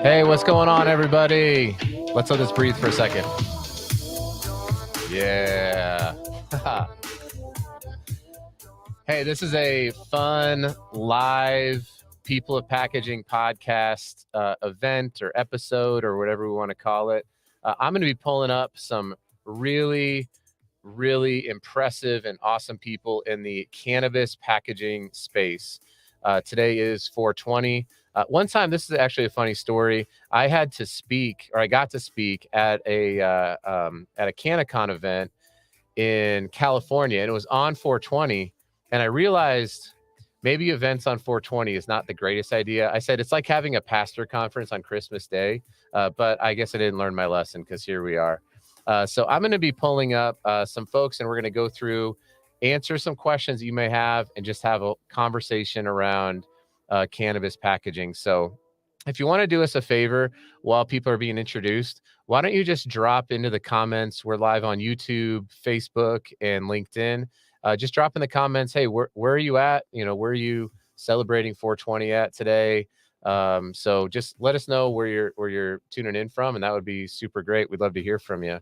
Hey, what's going on, everybody? Let's let this breathe for a second. Yeah. Hey, this is a fun live People of Packaging podcast event or episode or whatever we want to call it. I'm going to be pulling up some really impressive and awesome people in the cannabis packaging space. Today is 420. One time, this is actually a funny story. I got to speak at a Canacon event in California, and it was on 420. And I realized maybe events on 420 is not the greatest idea. I said it's like having a pastor conference on Christmas Day, but I guess I didn't learn my lesson because here we are. So I'm going to be pulling up some folks, and we're going to go through, answer some questions you may have, and just have a conversation around cannabis packaging. So if you want to do us a favor while people are being introduced, why don't you just drop into the comments? We're live on YouTube, Facebook, and LinkedIn. Just drop in the comments, hey, where are you at? Where are you celebrating 420 at today? So just let us know where you're tuning in from, and that would be super great. We'd love to hear from you.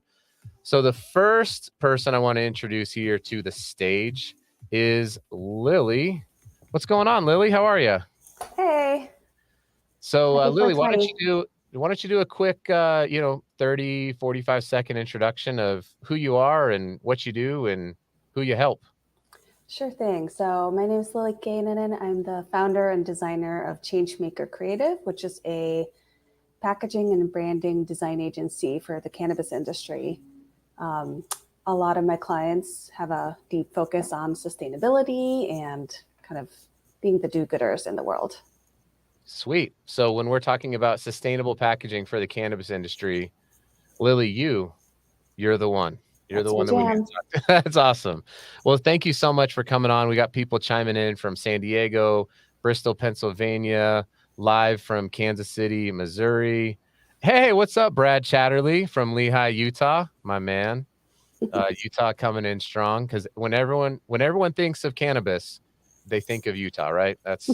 So the first person I want to introduce here to the stage is Lily. What's going on, Lily? How are you? Hey. So Lily, why don't you do a quick 30, 45-second introduction of who you are and what you do and who you help? Sure thing. So my name is Lily Gainanen. I'm the founder and designer of Changemaker Creative, which is a packaging and branding design agency for the cannabis industry. A lot of my clients have a deep focus on sustainability and kind of being the do-gooders in the world. Sweet. So when we're talking about sustainable packaging for the cannabis industry, Lily, you're the one. You're the one that we need to talk to. That's awesome. Well, thank you so much for coming on. We got people chiming in from San Diego, Bristol, Pennsylvania, live from Kansas City, Missouri. Hey, what's up, Brad Chatterley from Lehigh, Utah, my man. Utah coming in strong, because when everyone thinks of cannabis, they think of Utah, right? That's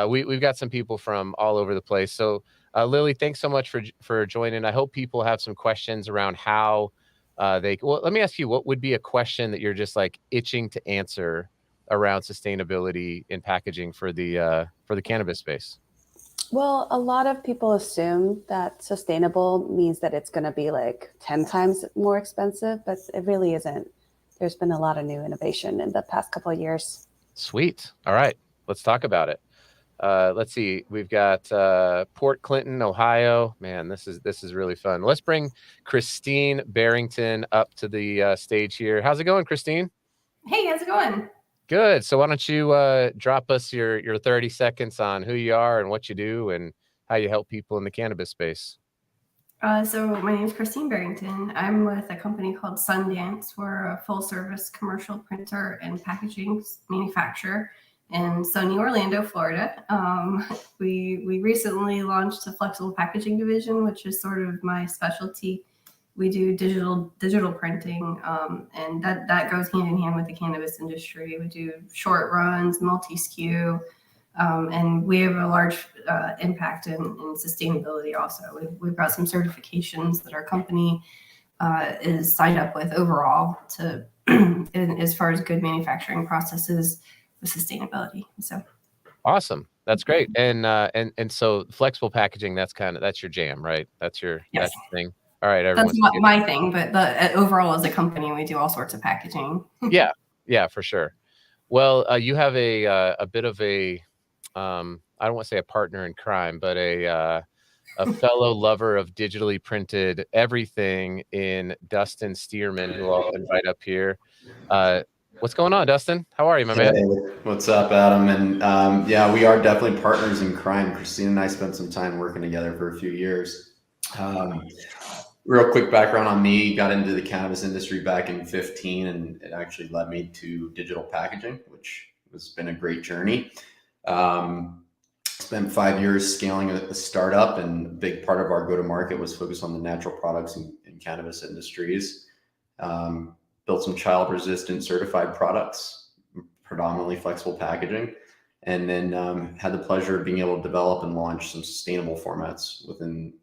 we've got some people from all over the place. So Lily, thanks so much for joining. I hope people have some questions around how let me ask you, what would be a question that you're just like itching to answer around sustainability in packaging for the cannabis space? Well, a lot of people assume that sustainable means that it's going to be like 10 times more expensive, but it really isn't. There's been a lot of new innovation in the past couple of years. Sweet. All right, let's talk about it. Let's see. We've got Port Clinton, Ohio. Man, this is really fun. Let's bring Christine Barrington up to the stage here. How's it going, Christine? Hey, how's it going? Good. So why don't you drop us your 30 seconds on who you are and what you do and how you help people in the cannabis space? So my name is Christine Barrington. I'm with a company called Sundance. We're a full-service commercial printer and packaging manufacturer in sunny Orlando, Florida. We recently launched a flexible packaging division, which is sort of my specialty. We do digital printing, and that goes hand in hand with the cannabis industry. We do short runs, multi-SKU, and we have a large impact in sustainability also. We've got some certifications that our company is signed up with overall to as far as good manufacturing processes with sustainability. So awesome. That's great. And so flexible packaging, that's your jam, right? That's your thing. All right, that's not my thing, but overall as a company, we do all sorts of packaging. Yeah, for sure. Well, you have a bit of a I don't want to say a partner in crime, but a fellow lover of digitally printed everything in Dustin Stearman, who I'll invite up here. What's going on, Dustin? How are you, my man? Hey, what's up, Adam? And we are definitely partners in crime. Christine and I spent some time working together for a few years. Real quick background on me, got into the cannabis industry back in 2015, and it actually led me to digital packaging, which has been a great journey. Spent 5 years scaling a startup, and a big part of our go-to-market was focused on the natural products in cannabis industries. Built some child-resistant certified products, predominantly flexible packaging, and then had the pleasure of being able to develop and launch some sustainable formats within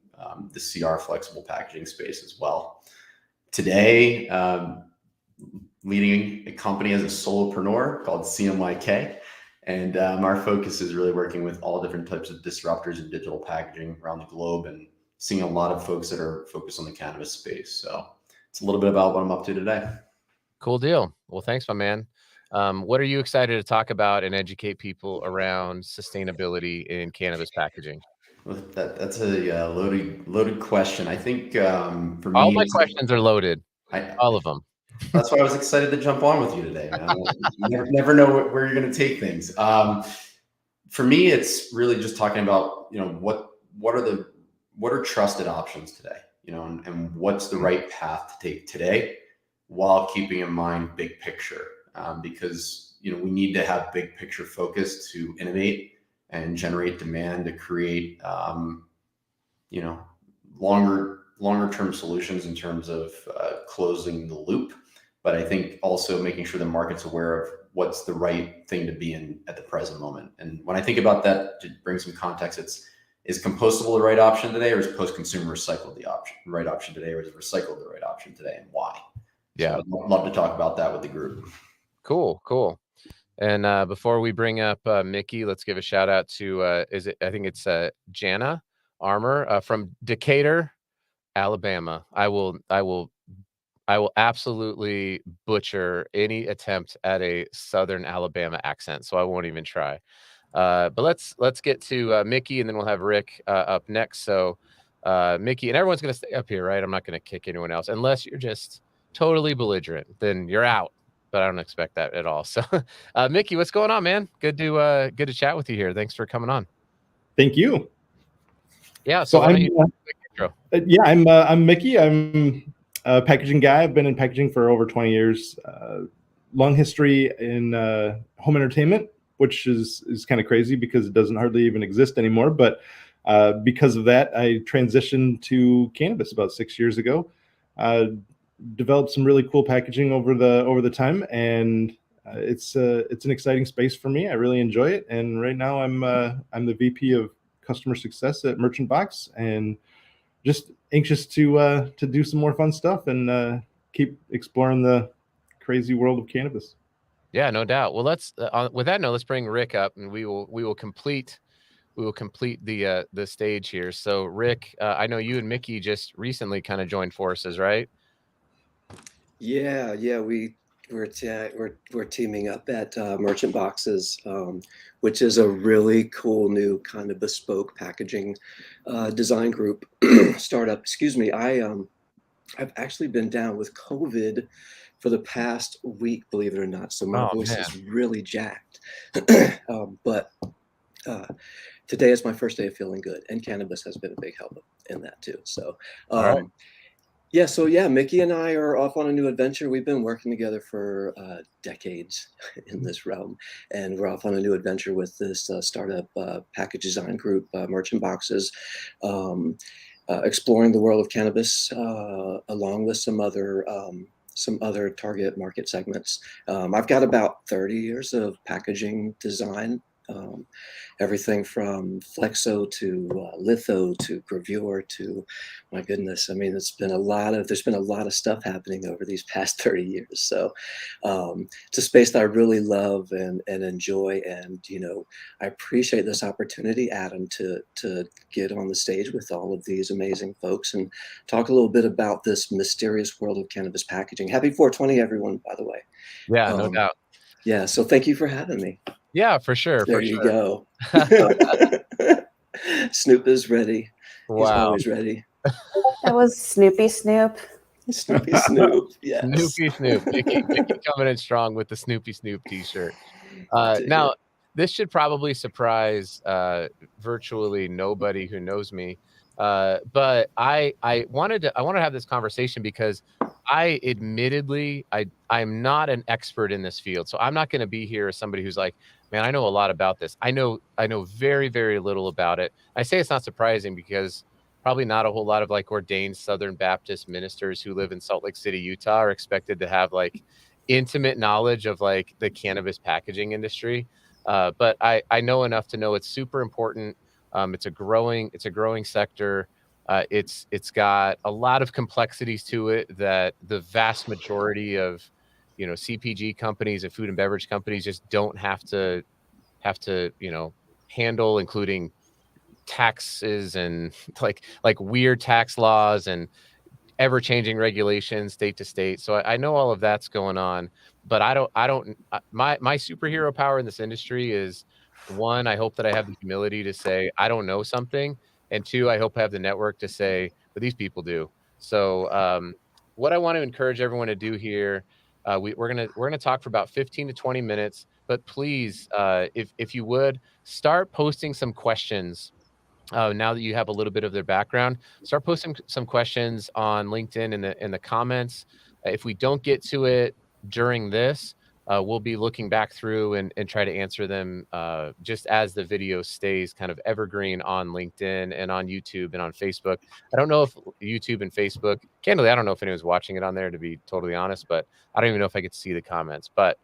the CR flexible packaging space as well. Today, leading a company as a solopreneur called CMYK. And our focus is really working with all different types of disruptors in digital packaging around the globe, and seeing a lot of folks that are focused on the cannabis space. So it's a little bit about what I'm up to today. Cool deal. Well, thanks, my man. What are you excited to talk about and educate people around sustainability in cannabis packaging? Well, that's a loaded question. I think for All me, my questions are loaded. All of them. That's why I was excited to jump on with you today, man. You never know where you're going to take things. For me, it's really just talking about, what are trusted options today, and what's the right path to take today, while keeping in mind big picture, because we need to have big picture focus to innovate and generate demand to create longer term solutions in terms of closing the loop. But I think also making sure the market's aware of what's the right thing to be in at the present moment. And when I think about that, to bring some context, is compostable the right option today, or is post-consumer recycled the right option today, or is recycled the right option today, and why? Yeah. So I'd love to talk about that with the group. Cool. And before we bring up Mickey, let's give a shout out to I think it's Jana Armour from Decatur, Alabama. I will absolutely butcher any attempt at a Southern Alabama accent, so I won't even try. But let's get to Mickey, and then we'll have Rick up next. So Mickey, and everyone's going to stay up here, right? I'm not going to kick anyone else unless you're just totally belligerent. Then you're out. But I don't expect that at all. So, Mickey, what's going on, man? Good to chat with you here. Thanks for coming on. Thank you. Yeah. So why don't you quick intro? I'm Mickey. I'm a packaging guy. I've been in packaging for over 20 years. Long history in home entertainment, which is kind of crazy because it doesn't hardly even exist anymore. But because of that, I transitioned to cannabis about 6 years ago. Developed some really cool packaging over the time, and it's an exciting space for me. I really enjoy it, and right now I'm the VP of customer success at Merchant Box, and just anxious to do some more fun stuff and keep exploring the crazy world of cannabis. Yeah, no doubt. Well, let's with that note, let's bring Rick up, and we will complete the stage here. So Rick, I know you and Mickey just recently kind of joined forces, right? Yeah, we're teaming up at Merchant Boxes, which is a really cool new kind of bespoke packaging design group startup. Excuse me, I've actually been down with COVID for the past week, believe it or not. So my voice is really jacked. But today is my first day of feeling good, and cannabis has been a big help in that too. So. Mickey and I are off on a new adventure. We've been working together for decades in this realm, and we're off on a new adventure with this startup package design group, Merchant Boxes, exploring the world of cannabis along with some other target market segments. I've got about 30 years of packaging design. Everything from flexo to litho to gravure to, my goodness, I mean, there's been a lot of stuff happening over these past 30 years. So it's a space that I really love and enjoy. And, I appreciate this opportunity, Adam, to get on the stage with all of these amazing folks and talk a little bit about this mysterious world of cannabis packaging. Happy 420, everyone, by the way. Yeah, no doubt. Yeah, so thank you for having me. Yeah, for sure. There you go. Snoop is ready. Wow. He's always ready. That was Snoopy Snoop. Snoopy Snoop. Yes. Snoopy Snoop. Mickey coming in strong with the Snoopy Snoop t-shirt. Now, this should probably surprise virtually nobody who knows me. But I wanted to have this conversation because I admittedly I'm not an expert in this field. So I'm not going to be here as somebody who's like, man, I know a lot about this. I know very, very little about it. I say it's not surprising because probably not a whole lot of like ordained Southern Baptist ministers who live in Salt Lake City, Utah are expected to have like intimate knowledge of like the cannabis packaging industry. But I know enough to know it's super important. It's a growing sector. It's got a lot of complexities to it that the vast majority of, you know, CPG companies and food and beverage companies just don't have to you know, handle, including taxes and like weird tax laws and ever-changing regulations state to state. So I know all of that's going on, but I don't my superhero power in this industry is, one, I hope that I have the humility to say I don't know something, and two, I hope I have the network to say, but these people do. So what I want to encourage everyone to do here, we're gonna talk for about 15 to 20 minutes, but please, if you would start posting some questions. Now that you have a little bit of their background, start posting some questions on LinkedIn in the comments. If we don't get to it during this, we'll be looking back through and try to answer them just as the video stays kind of evergreen on LinkedIn and on YouTube and on Facebook. I don't know if YouTube and Facebook, candidly, I don't know if anyone's watching it on there, to be totally honest, but I don't even know if I could see the comments. But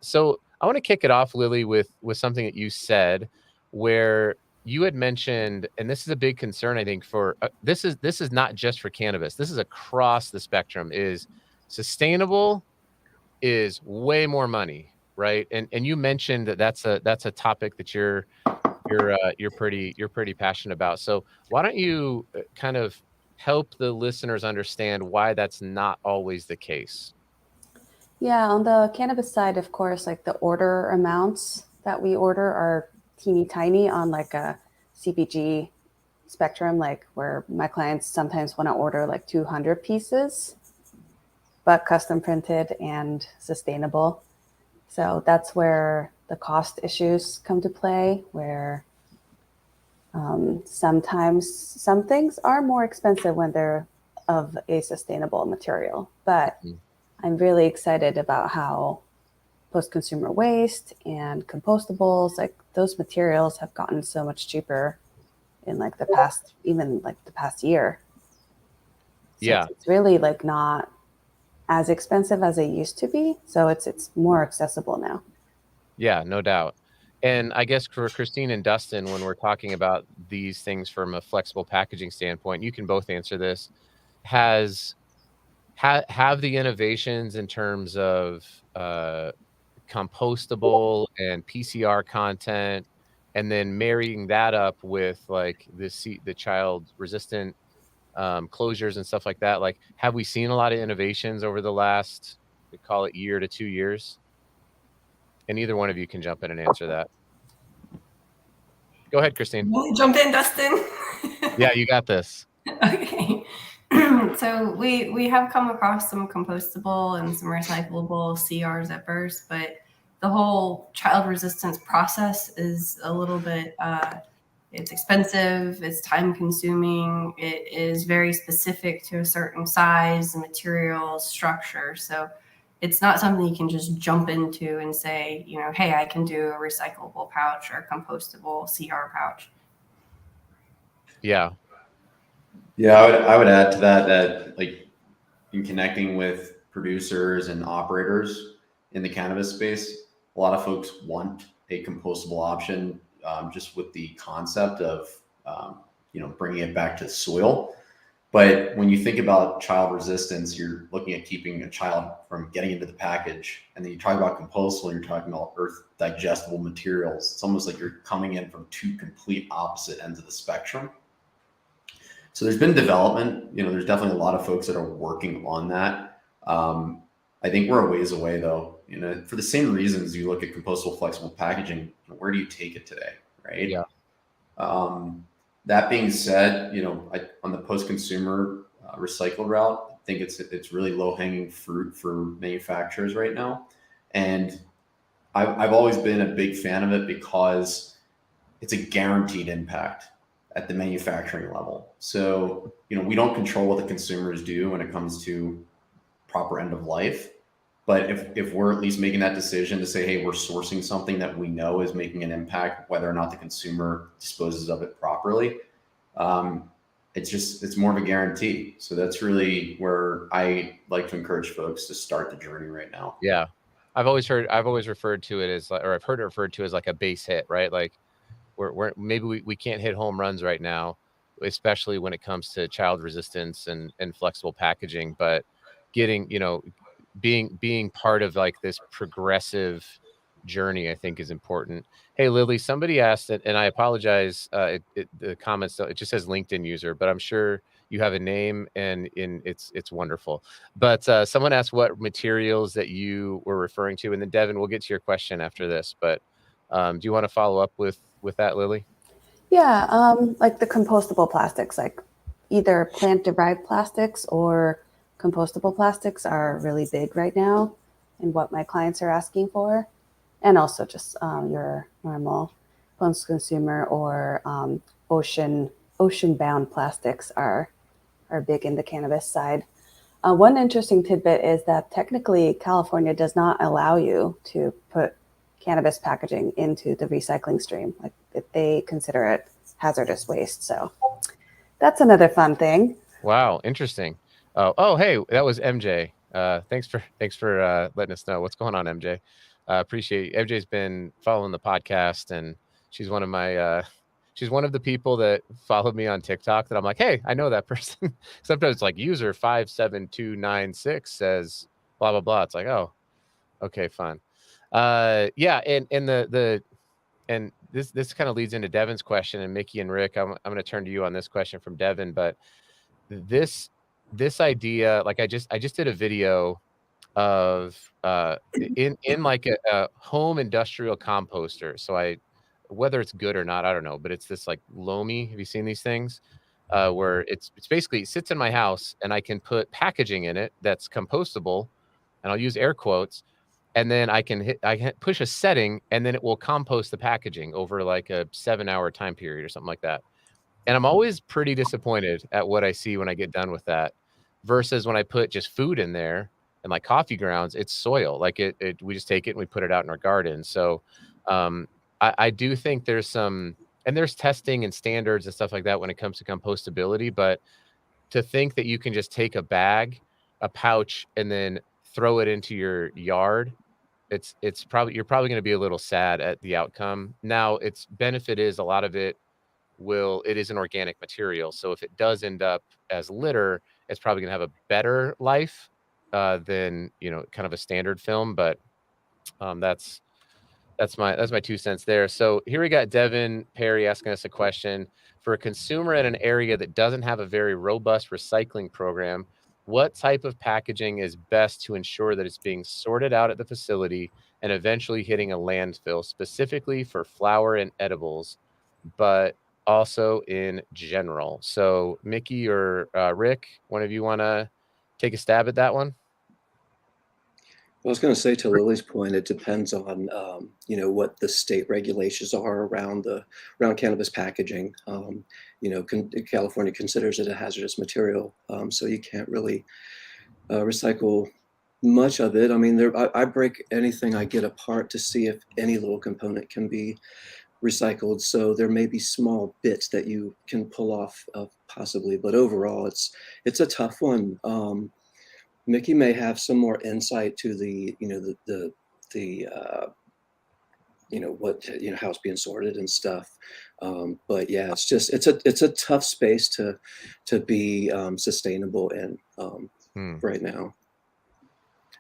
so I want to kick it off, Lily, with something that you said, where you had mentioned, and this is a big concern, I think, for this is not just for cannabis. This is across the spectrum. Is sustainable is way more money, right? And you mentioned that that's a topic that you're pretty passionate about. So why don't you kind of help the listeners understand why that's not always the case? Yeah, on the cannabis side, of course, like the order amounts that we order are teeny tiny on like a CPG spectrum, like where my clients sometimes want to order like 200 pieces, but custom printed and sustainable. So that's where the cost issues come to play, where sometimes some things are more expensive when they're of a sustainable material. But I'm really excited about how post-consumer waste and compostables, like those materials have gotten so much cheaper in like the past, even like the past year. So Yeah. it's really like not as expensive as it used to be. So it's more accessible now. Yeah, no doubt. And I guess for Christine and Dustin, when we're talking about these things from a flexible packaging standpoint, you can both answer this. Have the innovations in terms of compostable and PCR content, and then marrying that up with like the child resistant closures and stuff like that. Like, have we seen a lot of innovations over the last, we call it, year to 2 years? And either one of you can jump in and answer that. Go ahead, Christine. Jump in, Dustin. Yeah, you got this. Okay. So we have come across some compostable and some recyclable CR zippers, but the whole child resistance process is a little bit it's expensive, it's time consuming, it is very specific to a certain size, material, structure. So it's not something you can just jump into and say, you know, hey, I can do a recyclable pouch or a compostable CR pouch. Yeah. Yeah, I would add to that like in connecting with producers and operators in the cannabis space, a lot of folks want a compostable option, just with the concept of bringing it back to the soil. But when you think about child resistance, you're looking at keeping a child from getting into the package, and then you talk about compostable, you're talking about earth digestible materials. It's almost like you're coming in from two complete opposite ends of the spectrum. So there's been development, there's definitely a lot of folks that are working on that. I think we're a ways away though, for the same reasons you look at compostable flexible packaging, where do you take it today? Right. Yeah. That being said, on the post-consumer recycled route, I think it's really low-hanging fruit for manufacturers right now. And I've always been a big fan of it because it's a guaranteed impact at the manufacturing level. So, we don't control what the consumers do when it comes to proper end of life. But if we're at least making that decision to say, hey, we're sourcing something that we know is making an impact, whether or not the consumer disposes of it properly, it's more of a guarantee. So that's really where I like to encourage folks to start the journey right now. Yeah. I've always referred to it as, or I've heard it referred to as like a base hit, right? Like we're maybe we can't hit home runs right now, especially when it comes to child resistance and flexible packaging, but getting, being part of like this progressive journey, I think is important. Hey, Lily, somebody asked it, and I apologize. The comments, it just says LinkedIn user, but I'm sure you have a name, and it's wonderful. But someone asked what materials that you were referring to, and then Devin, we'll get to your question after this. But do you want to follow up with that, Lily? Yeah, like the compostable plastics, like either plant-derived plastics or compostable plastics are really big right now in what my clients are asking for. And also just your normal post-consumer or ocean-bound plastics are big in the cannabis side. One interesting tidbit is that technically California does not allow you to put cannabis packaging into the recycling stream. Like they consider it hazardous waste. So that's another fun thing. Wow, interesting. Oh, hey, that was MJ. Thanks for letting us know what's going on, MJ. Appreciate MJ's been following the podcast, and she's one of my she's one of the people that followed me on TikTok that I'm like, hey, I know that person. Sometimes it's like user 57296 says blah blah blah. It's like, oh, okay, fine. Yeah, and this kind of leads into Devin's question, and Mickey and Rick, I'm going to turn to you on this question from Devin, but this idea, like I just did a video of in like a home industrial composter. So whether it's good or not, I don't know, but it's this like Lomi. Have you seen these things? Where it's basically, it sits in my house, and I can put packaging in it that's compostable, and I'll use air quotes, and then I can push a setting, and then it will compost the packaging over like a 7-hour time period or something like that. And I'm always pretty disappointed at what I see when I get done with that, versus when I put just food in there and like coffee grounds, it's soil. Like we just take it and we put it out in our garden. So I do think there's there's testing and standards and stuff like that when it comes to compostability. But to think that you can just take a bag, a pouch, and then throw it into your yard, you're probably going to be a little sad at the outcome. Now, its benefit is a lot of it is an organic material. So if it does end up as litter, it's probably going to have a better life than, kind of a standard film. But that's my 2 cents there. So here we got Devin Perry asking us a question. For a consumer in an area that doesn't have a very robust recycling program, what type of packaging is best to ensure that it's being sorted out at the facility and eventually hitting a landfill, specifically for flower and edibles, but also in general? So Mickey or Rick, one of you want to take a stab at that one? I was going to say, to Lily's point, it depends on what the state regulations are around cannabis packaging. California considers it a hazardous material, so you can't really recycle much of it. I mean, I break anything I get apart to see if any little component can be recycled. So there may be small bits that you can pull off possibly, but overall, it's a tough one. Mickey may have some more insight to how it's being sorted and stuff. But yeah, it's a tough space to be sustainable in right now.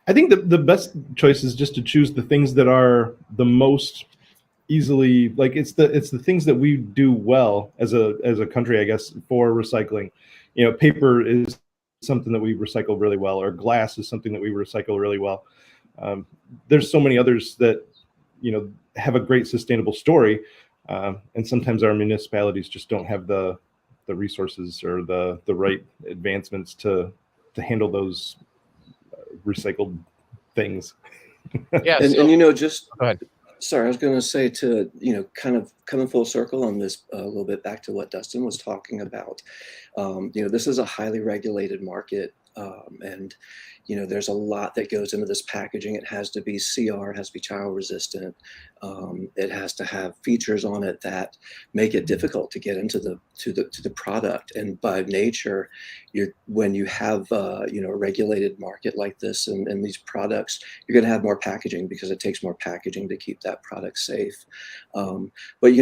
I think the best choice is just to choose the things that are the most easily, like it's the things that we do well as a country, I guess, for recycling. Paper is something that we recycle really well, or glass is something that we recycle really well. There's so many others that have a great sustainable story, and sometimes our municipalities just don't have the resources or the right advancements to handle those recycled things. Yeah, and just go ahead. Sorry, I was going to say, to kind of coming full circle on this a little bit back to what Dustin was talking about. This is a highly regulated market. And there's a lot that goes into this packaging. It has to be CR, it has to be child resistant. It has to have features on it that make it difficult to get into the product. And by nature, when you have a regulated market like this and these products, you're going to have more packaging because it takes more packaging to keep that product safe. But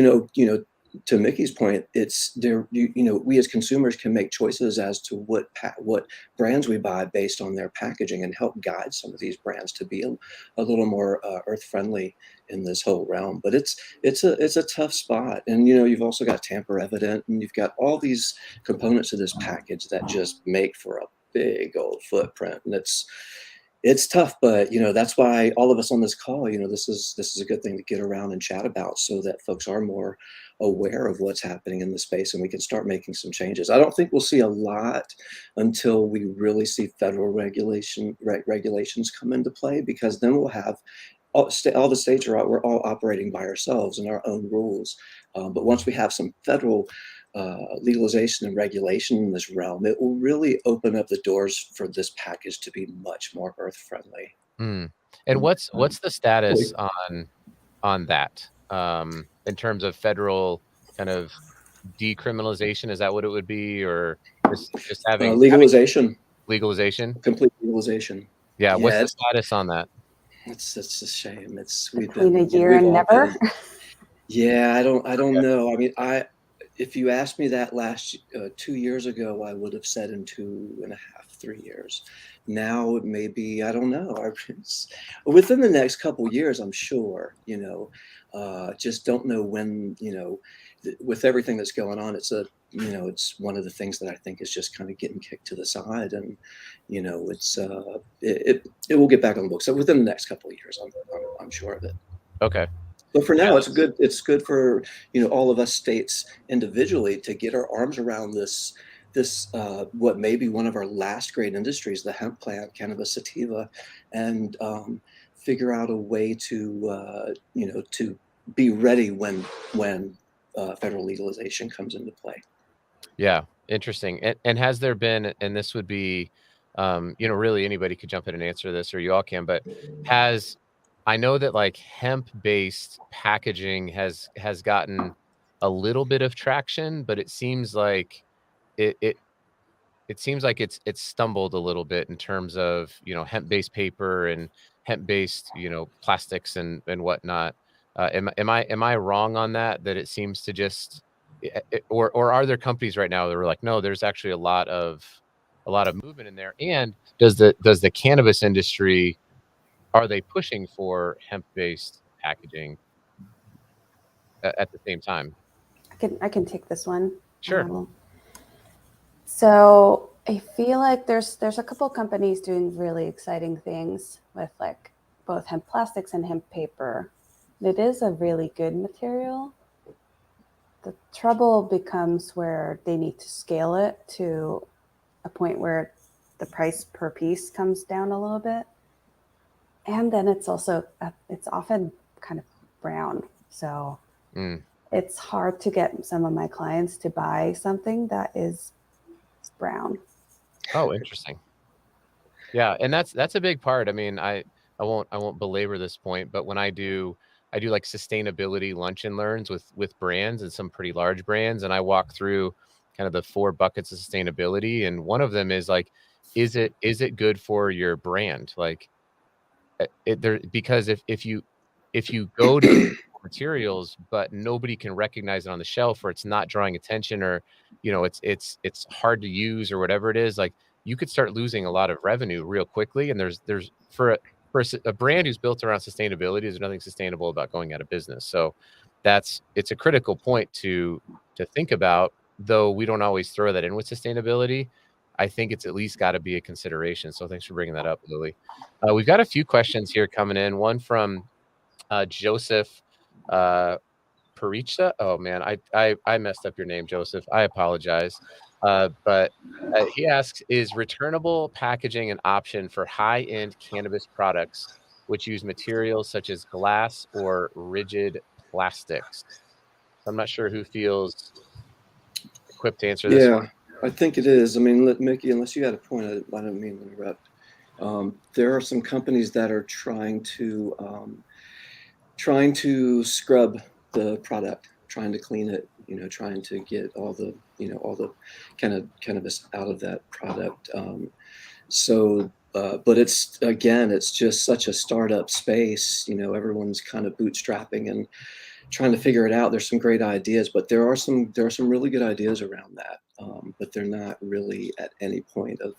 to Mickey's point, it's there. We as consumers can make choices as to what brands we buy based on their packaging, and help guide some of these brands to be a little more earth friendly in this whole realm. But it's a tough spot, and you've also got tamper evident, and you've got all these components of this package that just make for a big old footprint, and it's tough. But that's why all of us on this call, this is a good thing to get around and chat about, so that folks are more aware of what's happening in the space, and we can start making some changes. I don't think we'll see a lot until we really see federal regulations come into play, because then we'll have all the states we're all operating by ourselves in our own rules. But once we have some federal legalization and regulation in this realm, it will really open up the doors for this package to be much more earth friendly. And what's the status on that in terms of federal kind of decriminalization? Is that what it would be, or just having legalization? Legalization, complete legalization. Yeah. What's the status on that? It's a shame. We've been a year and never. Yeah, I don't know. I mean, if you asked me that 2 years ago, I would have said in 2.5, 3 years. Now it may be, I don't know. Within the next couple years, I'm sure. Just don't know when. With everything that's going on, it's one of the things that I think is just kind of getting kicked to the side, and it will get back on the books. So within the next couple of years, I'm sure of it. Okay. But for now, it's good for all of us states individually to get our arms around this what may be one of our last great industries, the hemp plant, cannabis sativa, and figure out a way to to be ready when federal legalization comes into play. Yeah, interesting. And has there been, and this would be, really anybody could jump in and answer this, or you all can, but I know that like hemp-based packaging has gotten a little bit of traction, but it seems like it seems like it's stumbled a little bit in terms of hemp-based paper and hemp-based plastics and whatnot. Am I wrong on that? That it seems to just or are there companies right now that are like, no, there's actually a lot of movement in there? And does the cannabis industry, are they pushing for hemp-based packaging at the same time? I can take this one. Sure. So I feel like there's a couple companies doing really exciting things with like both hemp plastics and hemp paper. It is a really good material. The trouble becomes where they need to scale it to a point where the price per piece comes down a little bit. And then it's also, it's often kind of brown. So it's hard to get some of my clients to buy something that is brown. Oh, interesting. Yeah, and that's a big part. I mean, I won't belabor this point, but when I do like sustainability lunch and learns with brands, and some pretty large brands, and I walk through kind of the 4 buckets of sustainability, and one of them is like, is it good for your brand? Like because if you go to materials but nobody can recognize it on the shelf, or it's not drawing attention, or it's hard to use, or whatever it is, like you could start losing a lot of revenue real quickly. And there's for a brand who's built around sustainability, there's nothing sustainable about going out of business. So it's a critical point to think about, though we don't always throw that in with sustainability. I think it's at least got to be a consideration. So thanks for bringing that up, Lily. We've got a few questions here coming in. One from Joseph Paricha. Oh man, I messed up your name, Joseph. I apologize. But he asks, is returnable packaging an option for high-end cannabis products which use materials such as glass or rigid plastics? I'm not sure who feels equipped to answer this one. I think it is. I mean, Mickey, unless you had a point, I don't mean to interrupt. There are some companies that are trying to scrub the product, trying to clean it, trying to get all the, all the kind of cannabis out of that product. But it's just such a startup space. Everyone's kind of bootstrapping and trying to figure it out. There's some great ideas, but there are some really good ideas around that. But they're not really at any point of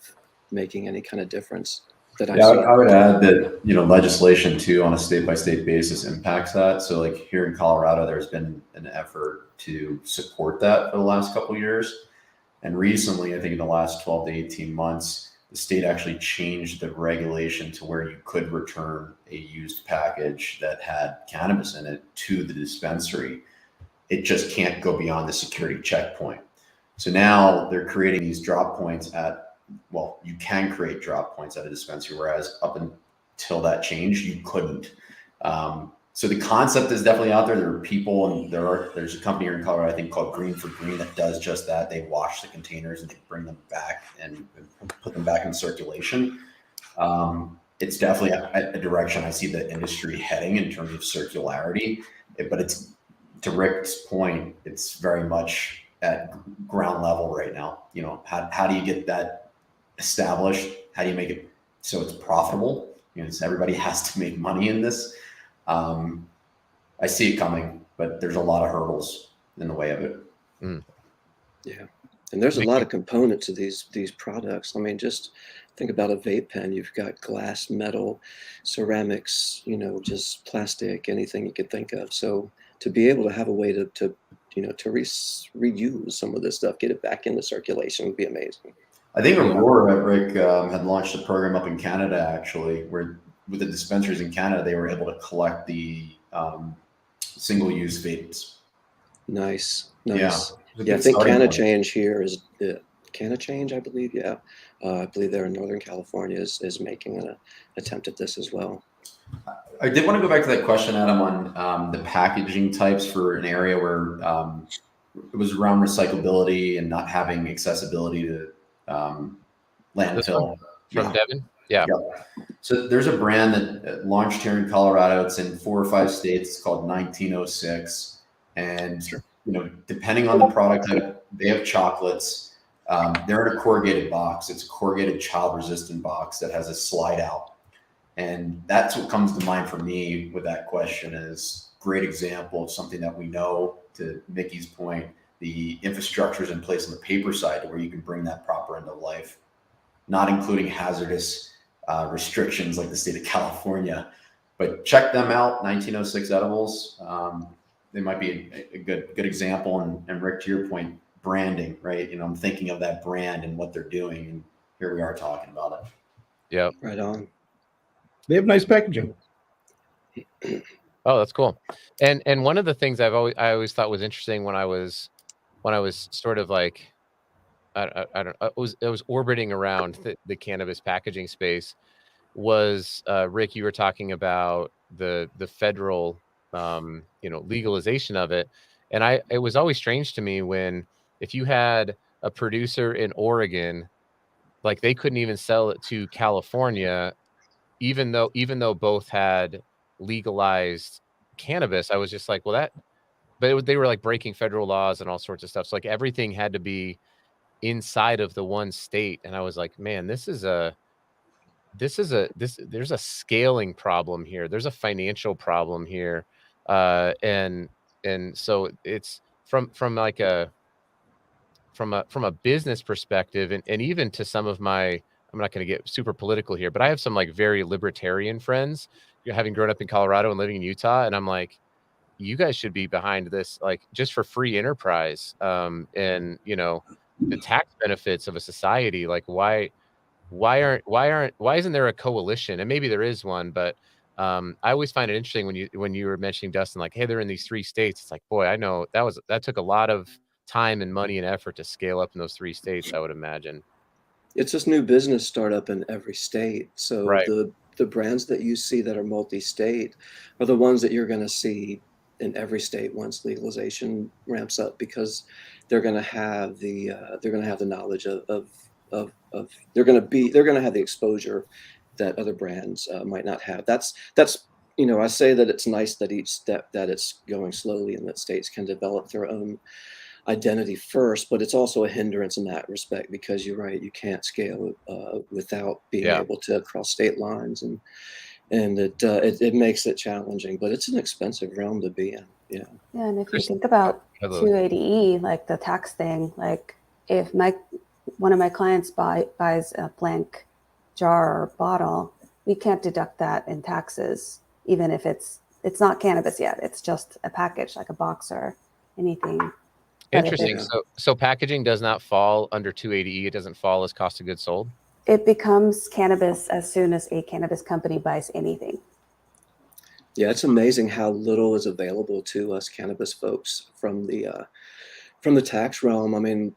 making any kind of difference that I've Yeah, seen. I would add that, legislation too on a state by state basis impacts that. So like here in Colorado, there's been an effort to support that for the last couple of years. And recently, I think in the last 12 to 18 months, the state actually changed the regulation to where you could return a used package that had cannabis in it to the dispensary. It just can't go beyond the security checkpoint. So now they're creating these drop points you can create drop points at a dispensary, whereas up until that change, you couldn't. So the concept is definitely out there. There are people, and there's a company here in Colorado, I think, called Green for Green that does just that. They wash the containers and they bring them back and put them back in circulation. It's definitely a direction I see the industry heading in terms of circularity. But it's, to Rick's point, it's very much at ground level right now. How do you get that established? How do you make it so it's profitable? So everybody has to make money in this. I see it coming, but there's a lot of hurdles in the way of it. Yeah. And there's a lot of components to these products. I mean, just think about a vape pen. You've got glass, metal, ceramics, just plastic, anything you could think of. So to be able to have a way to reuse some of this stuff, get it back into circulation would be amazing. I think Aurora, Rick, had launched a program up in Canada, actually, where with the dispensaries in Canada, they were able to collect the single-use vapes. Nice. Yeah, I think CannaChange here is CannaChange, I believe. Yeah, I believe they're in Northern California is making an attempt at this as well. I did want to go back to that question, Adam, on the packaging types for an area where it was around recyclability and not having accessibility to landfill. From Devin? Yeah. So there's a brand that launched here in Colorado. It's in 4 or 5 states. It's called 1906. And, depending on the product type, they have chocolates. They're in a corrugated box. It's a corrugated child resistant box that has a slide out. And that's what comes to mind for me with that question is great example of something that we know, to Mickey's point, the infrastructure is in place on the paper side to where you can bring that proper into life, not including hazardous restrictions like the state of California. But check them out, 1906 Edibles. They might be a good example. And Rick, to your point, branding, right? I'm thinking of that brand and what they're doing, and here we are talking about it. Yeah. Right on. They have nice packaging. Oh, that's cool. And one of the things I always thought was interesting when I was sort of like I was orbiting around the cannabis packaging space was Rick, you were talking about the federal legalization of it, and it was always strange to me when if you had a producer in Oregon, like they couldn't even sell it to California, even though both had legalized cannabis. I was just like, well, they were like breaking federal laws and all sorts of stuff. So like everything had to be inside of the one state, and I was like, man, there's a scaling problem here. There's a financial problem here, and so it's from like from a business perspective, and even to some of my, I'm not going to get super political here, but I have some like very libertarian friends, having grown up in Colorado and living in Utah, and I'm like, you guys should be behind this, like just for free enterprise, and the tax benefits of a society. Like why isn't there a coalition? And maybe there is one, but I always find it interesting when you were mentioning, Dustin, like, hey, they're in these 3 states. It's like, boy, I know that took a lot of time and money and effort to scale up in those 3 states, I would imagine. It's this new business startup in every state. So Right. the brands that you see that are multi-state are the ones that you're going to see in every state once legalization ramps up, because they're going to have the knowledge of they're going to have the exposure that other brands might not have. That's I say that it's nice that each step that it's going slowly and that states can develop their own identity first, but it's also a hindrance in that respect, because you're right, you can't scale without being Yeah. able to cross state lines, and it makes it challenging, but it's an expensive realm to be in. Yeah. Yeah, and if you Chris- think about Hello. 280E, like the tax thing, like if one of my clients buys a blank jar or bottle, we can't deduct that in taxes, even if it's not cannabis yet. It's just a package, like a box or anything. But if Interesting. Yeah. So packaging does not fall under 280E. It doesn't fall as cost of goods sold. it becomes cannabis as soon as a cannabis company buys anything. Yeah, it's amazing how little is available to us cannabis folks from the tax realm. I mean,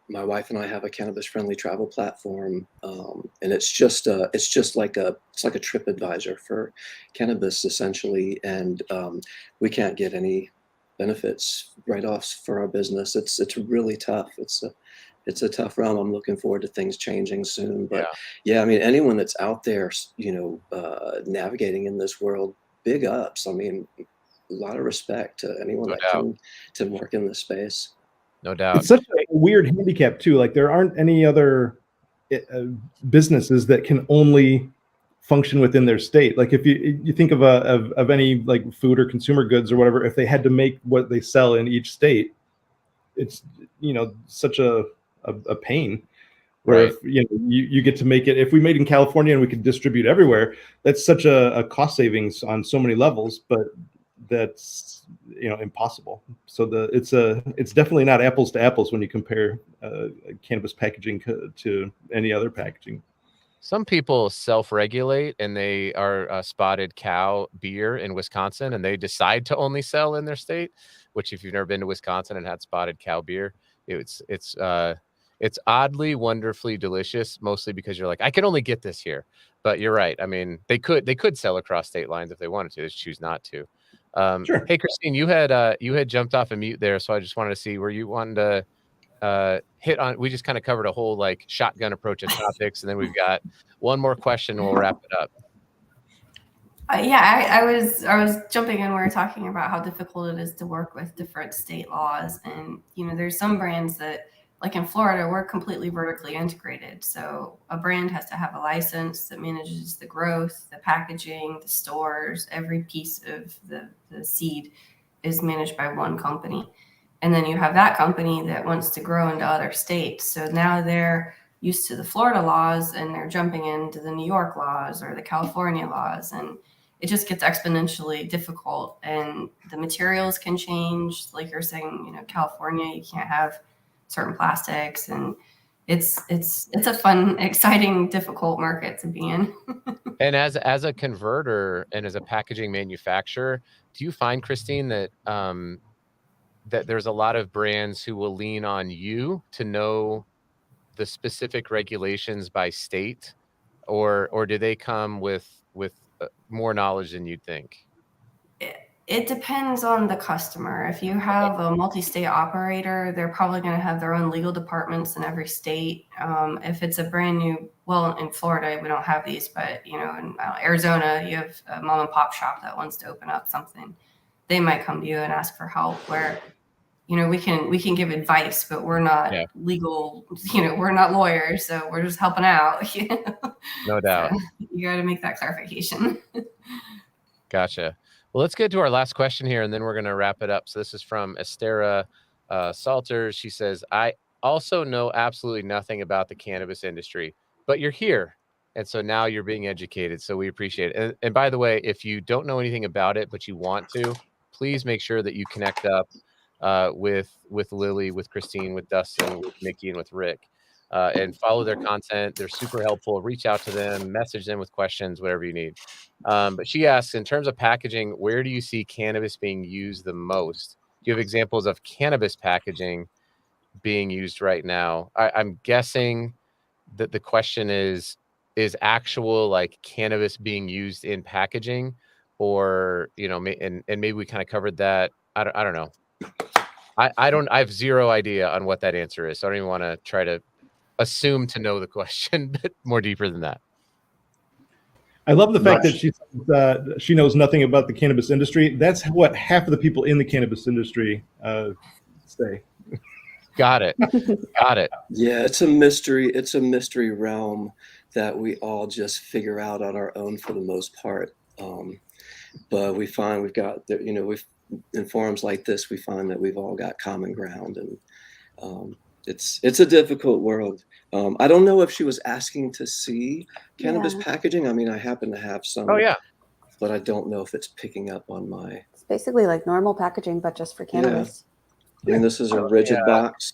my wife and I have a cannabis-friendly travel platform, and it's just like a TripAdvisor for cannabis essentially, and we can't get any benefits write-offs for our business. It's really tough. It's a tough realm. I'm looking forward to things changing soon, but yeah, I mean, anyone that's out there, navigating in this world, big ups. I mean, a lot of respect to anyone No that doubt. can work in this space. No doubt. It's such a weird handicap too. Like there aren't any other businesses that can only function within their state. Like if you think of any like food or consumer goods or whatever, if they had to make what they sell in each state, it's such a pain. Where Right. if you get to make it, if we made in California and we could distribute everywhere, that's such a cost savings on so many levels, but that's impossible. So it's definitely not apples to apples when you compare cannabis packaging to any other packaging. Some people self-regulate and they are Spotted Cow beer in Wisconsin, and they decide to only sell in their state. Which, if you've never been to Wisconsin and had Spotted Cow beer, it's oddly, wonderfully delicious. Mostly because you're like, I can only get this here. But you're right. I mean, they could sell across state lines if they wanted to. They just choose not to. Sure. Hey, Christine, you had jumped off a mute there, so I just wanted to see, were you wanting to hit on? We just kind of covered a whole like shotgun approach of topics, and then we've got one more question and we'll wrap it up. I was jumping in. We were talking about how difficult it is to work with different state laws, and there's some brands that, like in Florida, we're completely vertically integrated. So a brand has to have a license that manages the growth, the packaging, the stores. Every piece of the seed is managed by one company. And then you have that company that wants to grow into other states. So now they're used to the Florida laws and they're jumping into the New York laws or the California laws. And it just gets exponentially difficult. And the materials can change. Like you're saying, California, you can't have certain plastics. And it's a fun, exciting, difficult market to be in. And as a converter and as a packaging manufacturer, do you find, Christine, that that there's a lot of brands who will lean on you to know the specific regulations by state, or do they come with more knowledge than you'd think? It depends on the customer. If you have a multi-state operator, they're probably going to have their own legal departments in every state. If it's a brand new, well, in Florida, we don't have these, but in Arizona, you have a mom and pop shop that wants to open up something. They might come to you and ask for help, where we can give advice, but we're not legal, we're not lawyers, so we're just helping out. No doubt. So you got to make that clarification. Gotcha. Well, let's get to our last question here, and then we're going to wrap it up. So this is from Estera Salters. She says, I also know absolutely nothing about the cannabis industry, but you're here. And so now you're being educated. So we appreciate it. And by the way, if you don't know anything about it, but you want to, please make sure that you connect up with Lily, with Christine, with Dustin, with Mickey, and with Rick, and follow their content. They're super helpful. Reach out to them, message them with questions, whatever you need. But she asks, in terms of packaging, where do you see cannabis being used the most? Do you have examples of cannabis packaging being used right now? I'm guessing that the question is actual like cannabis being used in packaging, or and maybe we kind of covered that. I don't know. I have zero idea on what that answer is. So I don't even want to try to assume to know the question, but more deeper than that. I love the fact that she knows nothing about the cannabis industry. That's what half of the people in the cannabis industry say. Got it. Got it. Yeah, it's a mystery. It's a mystery realm that we all just figure out on our own for the most part. But we find we've got, we've in forums like this, we find that we've all got common ground, and it's a difficult world. I don't know if she was asking to see cannabis packaging. I mean, I happen to have some. Oh yeah. But I don't know if it's picking up on my. It's basically like normal packaging, but just for cannabis. Yeah. I mean, this is a rigid box.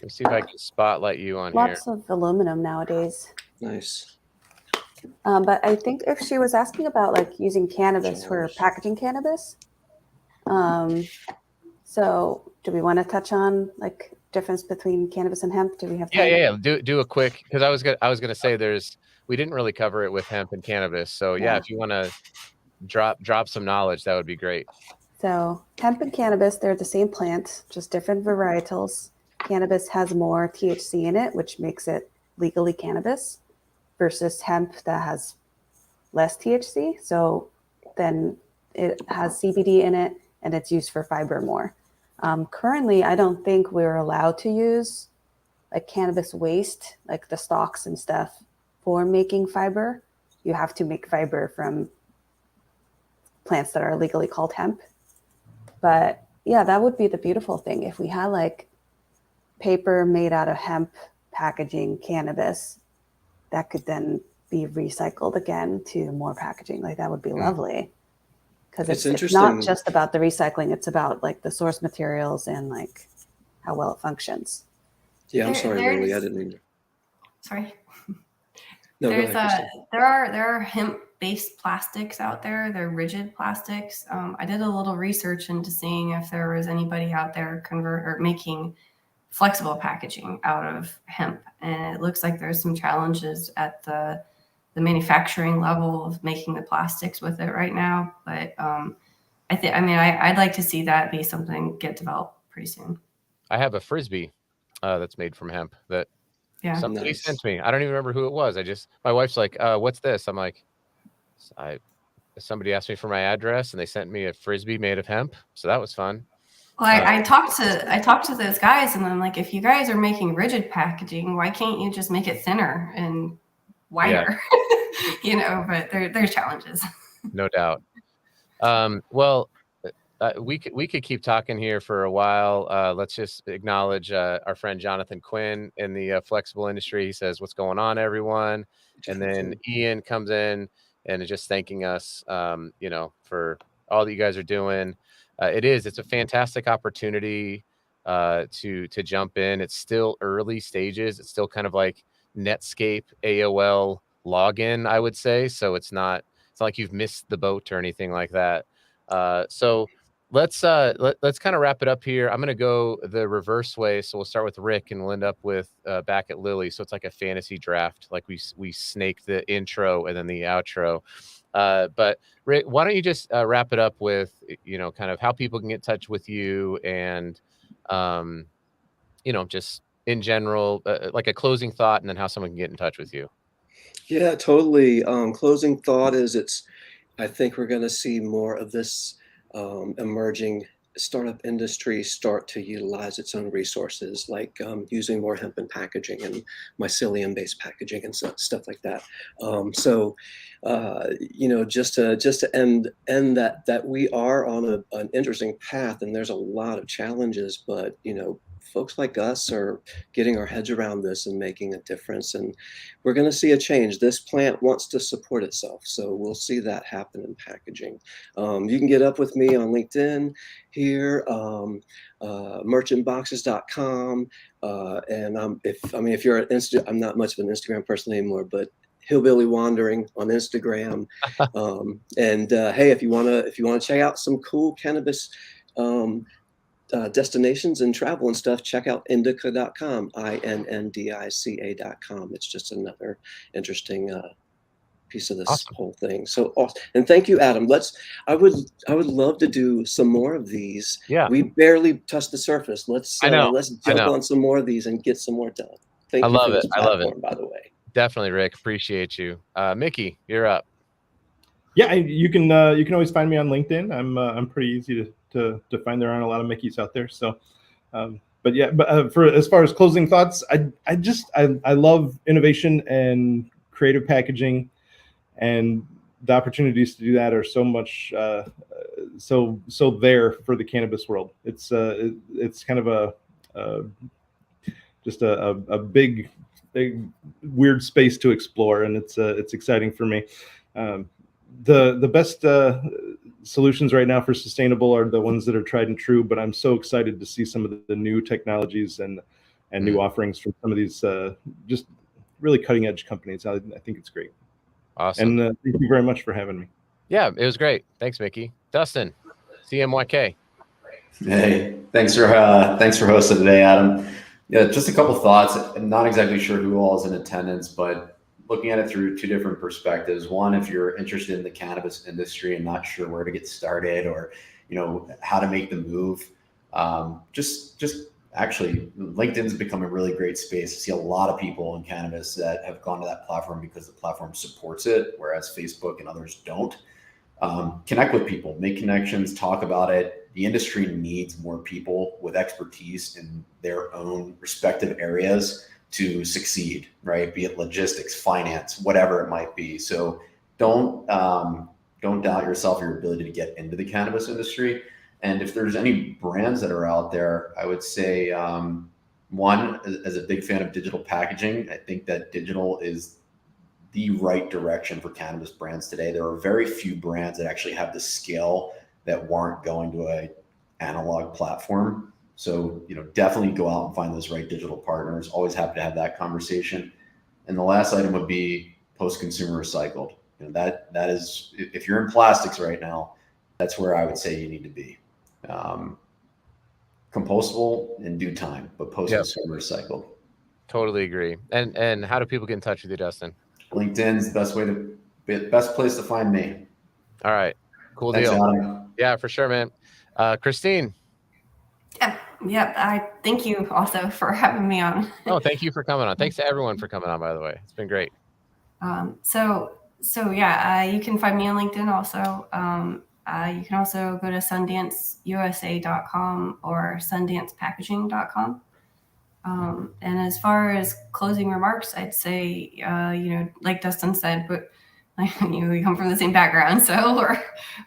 Let's see if I can spotlight you on Lots of aluminum nowadays. Nice. But I think if she was asking about like using cannabis for packaging cannabis, so do we want to touch on like difference between cannabis and hemp? Do we have time? Yeah. Do a quick, because I was gonna say we didn't really cover it with hemp and cannabis. So yeah, if you want to drop some knowledge, that would be great. So hemp and cannabis, they're the same plant, just different varietals. Cannabis has more THC in it, which makes it legally cannabis, versus hemp that has less THC. So then it has CBD in it, and it's used for fiber more. Currently, I don't think we're allowed to use like cannabis waste, like the stalks and stuff, for making fiber. You have to make fiber from plants that are legally called hemp. But yeah, that would be the beautiful thing. If we had like paper made out of hemp packaging cannabis, that could then be recycled again to more packaging. Like that would be lovely. Because it's not just about the recycling, it's about like the source materials and like how well it functions. Yeah, I'm sorry, Lily, I didn't mean to. Sorry. No, there are hemp-based plastics out there. They're rigid plastics. I did a little research into seeing if there was anybody out there making flexible packaging out of hemp, and it looks like there's some challenges at the manufacturing level of making the plastics with it right now. But I'd like to see that be something get developed pretty soon. I have a Frisbee that's made from hemp that somebody sent me. I don't even remember who it was. My wife's like, what's this? I'm like, somebody asked me for my address and they sent me a Frisbee made of hemp. So that was fun. Well, I talked to those guys, and I'm like, if you guys are making rigid packaging, why can't you just make it thinner and wider? Yeah. But there's challenges. No doubt. Well, we could keep talking here for a while. Let's just acknowledge our friend Jonathan Quinn in the flexible industry. He says, "What's going on, everyone?" And then Ian comes in and is just thanking us, for all that you guys are doing. It's a fantastic opportunity to jump in. It's still early stages. It's still kind of like Netscape AOL login, I would say. So it's not like you've missed the boat or anything like that. So let's kind of wrap it up here. I'm going to go the reverse way. So we'll start with Rick and we'll end up with back at Lily. So it's like a fantasy draft, like we snake the intro and then the outro. But Rick, why don't you just wrap it up with, kind of how people can get in touch with you and, just in general, like a closing thought, and then how someone can get in touch with you. Yeah, totally. Closing thought is I think we're going to see more of this emerging startup industry start to utilize its own resources, like using more hemp in packaging and mycelium-based packaging and stuff like that. Just to end that we are on an interesting path, and there's a lot of challenges, but folks like us are getting our heads around this and making a difference, and we're going to see a change. This plant wants to support itself, so we'll see that happen in packaging. You can get up with me on LinkedIn here, merchantboxes.com, and if you're an I'm not much of an Instagram person anymore, but Hillbilly Wandering on Instagram. Hey, if you want to check out some cool cannabis destinations and travel and stuff, check out indica.com, INNDICA.com. It's just another interesting piece of this Awesome. whole thing. So awesome. And thank you, Adam. I would love to do some more of these. Yeah, We barely touched the surface. Let's I know. jump on some more of these and get some more done. I Thank you for love it. this I love it. platform, by the way. Definitely, Rick. Appreciate you. Mickey, you're up. Yeah, you can always find me on LinkedIn. I'm pretty easy to find. There aren't a lot of Mickeys out there, so. But yeah, for as far as closing thoughts, I love innovation and creative packaging, and the opportunities to do that are so much so there for the cannabis world. It's kind of just a big weird space to explore, and it's exciting for me. The best solutions right now for sustainable are the ones that are tried and true, but I'm so excited to see some of the new technologies and new offerings from some of these just really cutting edge companies. I think it's great. Awesome. And thank you very much for having me. Yeah, it was great. Thanks, Mickey. Dustin, CMYK. Hey, thanks for hosting today, Adam. Yeah, just a couple thoughts. I'm not exactly sure who all is in attendance, but looking at it through two different perspectives. One, if you're interested in the cannabis industry and not sure where to get started, or how to make the move, just actually, LinkedIn's become a really great space. I see a lot of people in cannabis that have gone to that platform because the platform supports it, whereas Facebook and others don't. Connect with people, make connections, talk about it. The industry needs more people with expertise in their own respective areas to succeed, right? Be it logistics, finance, whatever it might be. So don't doubt yourself or your ability to get into the cannabis industry. And if there's any brands that are out there, I would say, one, as a big fan of digital packaging, I think that digital is the right direction for cannabis brands today. There are very few brands that actually have the scale that warrant going to an analog platform. So, definitely go out and find those right digital partners. Always happy to have that conversation. And the last item would be post-consumer recycled. That is, if you're in plastics right now, that's where I would say you need to be. Compostable in due time, but post-consumer recycled. Totally agree. And how do people get in touch with you, Dustin? LinkedIn's the best place to find me. All right. Cool Thanks, deal. Adam. Yeah, for sure, man. Christine. Yeah. I thank you also for having me on. Oh, thank you for coming on. Thanks to everyone for coming on, by the way. It's been great. So yeah, you can find me on LinkedIn also. You can also go to sundanceusa.com or sundancepackaging.com. And as far as closing remarks, I'd say, like Dustin said, but we come from the same background, so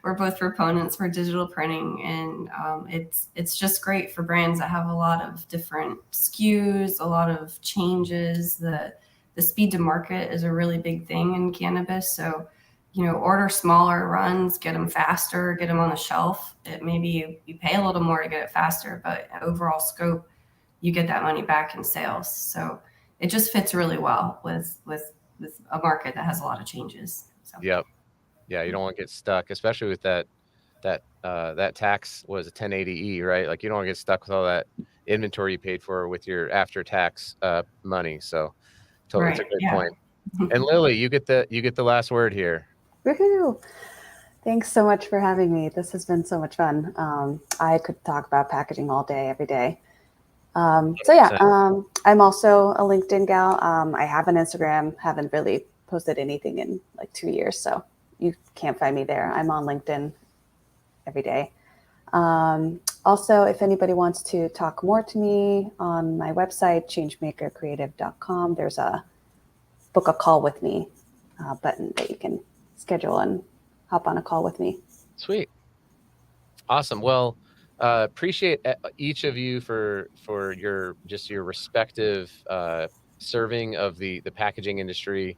we're both proponents for digital printing, and it's just great for brands that have a lot of different SKUs, a lot of changes. The speed to market is a really big thing in cannabis. So, order smaller runs, get them faster, get them on the shelf. Maybe you pay a little more to get it faster, but overall scope, you get that money back in sales. So it just fits really well with a market that has a lot of changes. So. Yep. Yeah, you don't want to get stuck, especially with that tax was a 1080E, right? Like you don't want to get stuck with all that inventory you paid for with your after tax money. So totally, It's a great point. And Lily, you get the last word here. Woohoo! Thanks so much for having me. This has been so much fun. I could talk about packaging all day, every day. I'm also a LinkedIn gal. I have an Instagram, haven't really posted anything in like 2 years, so you can't find me there. I'm on LinkedIn every day. Also, if anybody wants to talk more to me, on my website, changemakercreative.com, there's a book a call with me button that you can schedule and hop on a call with me. Sweet. Awesome. Well, appreciate each of you for your respective serving of the packaging industry.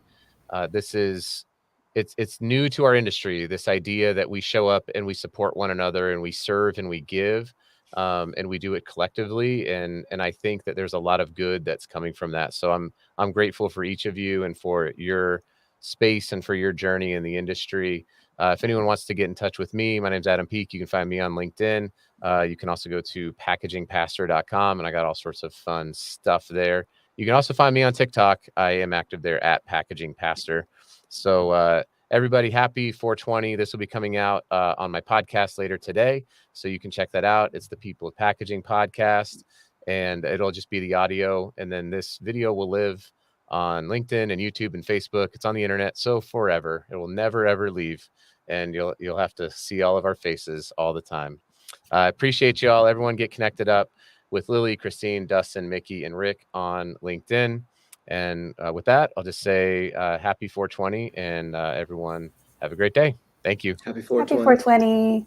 It's new to our industry, this idea that we show up and we support one another and we serve and we give, and we do it collectively. And I think that there's a lot of good that's coming from that. So I'm grateful for each of you and for your space and for your journey in the industry. If anyone wants to get in touch with me, my name's Adam Peak. You can find me on LinkedIn. You can also go to packagingpastor.com, and I got all sorts of fun stuff there. You can also find me on TikTok. I am active there at Packaging Pastor. So everybody, happy 420. This will be coming out on my podcast later today, so you can check that out. It's the People of Packaging podcast, and it'll just be the audio, and then this video will live on LinkedIn and YouTube and Facebook. It's on the internet, so forever. It will never ever leave, and you'll have to see all of our faces all the time. I appreciate y'all. Everyone get connected up with Lily, Christine, Dustin, Mickey, and Rick on LinkedIn. And with that, I'll just say happy 420, and everyone have a great day. Thank you. Happy 420. Happy 420.